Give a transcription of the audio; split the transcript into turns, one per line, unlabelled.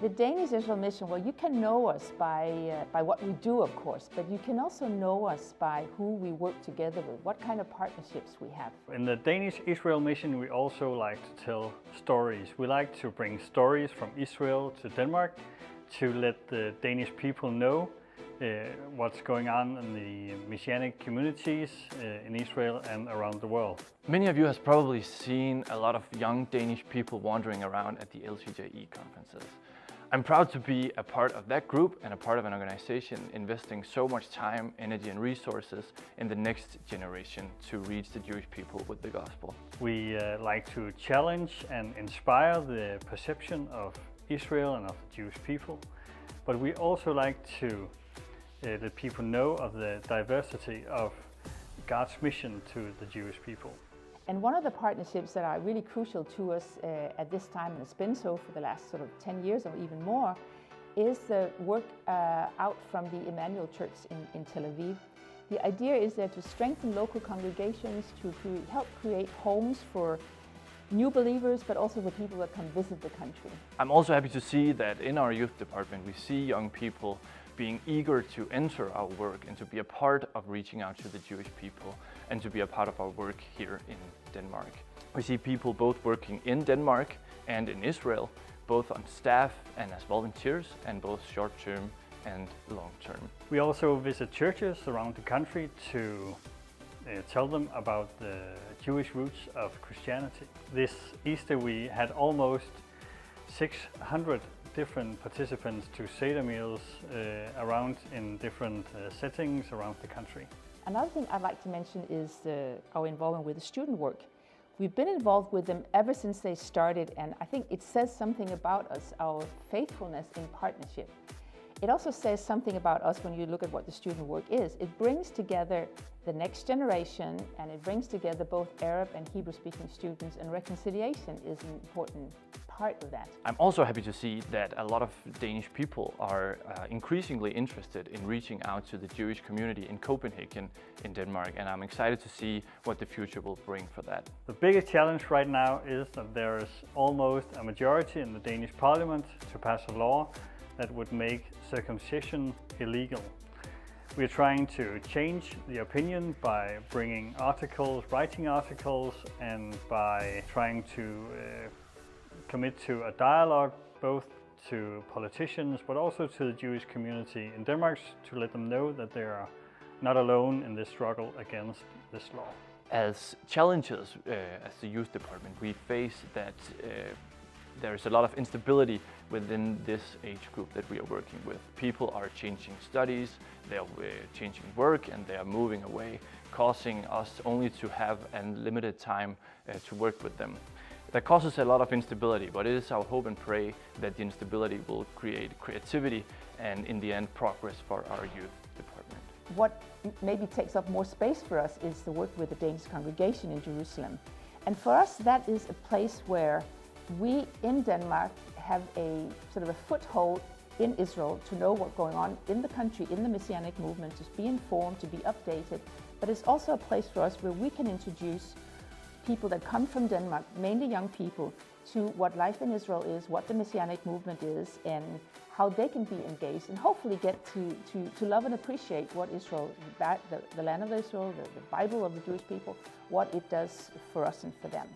The Danish Israel Mission, well, you can know us by what we do, of course, but you can also know us by who we work together with, what kind of partnerships we have.
In the Danish Israel Mission, we also like to tell stories. We like to bring stories from Israel to Denmark to let the Danish people know what's going on in the Messianic communities in Israel and around the world.
Many of you have probably seen a lot of young Danish people wandering around at the LCJE-konferences. I'm proud to be a part of that group and a part of an organization investing so much time, energy and resources in the next generation to reach the Jewish people with the gospel.
We like to challenge and inspire the perception of Israel and of the Jewish people, but we also like to let people know of the diversity of God's mission to the Jewish people.
And one of the partnerships that are really crucial to us at this time, and it's been so for the last sort of 10 years or even more, is the work out from the Emmanuel Church in Tel Aviv. The idea is there to strengthen local congregations, to help create homes for new believers, but also for people that come visit the country.
I'm also happy to see that in our youth department we see young people being eager to enter our work and to be a part of reaching out to the Jewish people and to be a part of our work here in Denmark. We see people both working in Denmark and in Israel, both on staff and as volunteers, and both short-term and long-term.
We also visit churches around the country to tell them about the Jewish roots of Christianity. This Easter we had almost 600 different participants to Seder meals around in different settings around the country.
Another thing I'd like to mention is our involvement with the student work. We've been involved with them ever since they started, and I think it says something about us, our faithfulness in partnership. It also says something about us when you look at what the student work is. It brings together the next generation, and it brings together both Arab and Hebrew-speaking students, and reconciliation is an important part of that.
I'm also happy to see that a lot of Danish people are increasingly interested in reaching out to the Jewish community in Copenhagen in Denmark, and I'm excited to see what the future will bring for that.
The biggest challenge right now is that there is almost a majority in the Danish parliament to pass a law that would make circumcision illegal. We're trying to change the opinion by bringing articles, writing articles, and by trying to commit to a dialogue both to politicians but also to the Jewish community in Denmark to let them know that they are not alone in this struggle against this law.
As challenges as the youth department, we face that there is a lot of instability within this age group that we are working with. People are changing studies, they are changing work, and they are moving away, causing us only to have a limited time to work with them. That causes a lot of instability, but it is our hope and pray that the instability will create creativity and in the end progress for our youth department.
What maybe takes up more space for us is the work with the Danish congregation in Jerusalem. And for us that is a place where we in Denmark have a sort of a foothold in Israel to know what's going on in the country, in the Messianic movement, to be informed, to be updated. But it's also a place for us where we can introduce people that come from Denmark, mainly young people, to what life in Israel is, what the Messianic movement is, and how they can be engaged, and hopefully get to love and appreciate what Israel, the land of Israel, the Bible of the Jewish people, what it does for us and for them.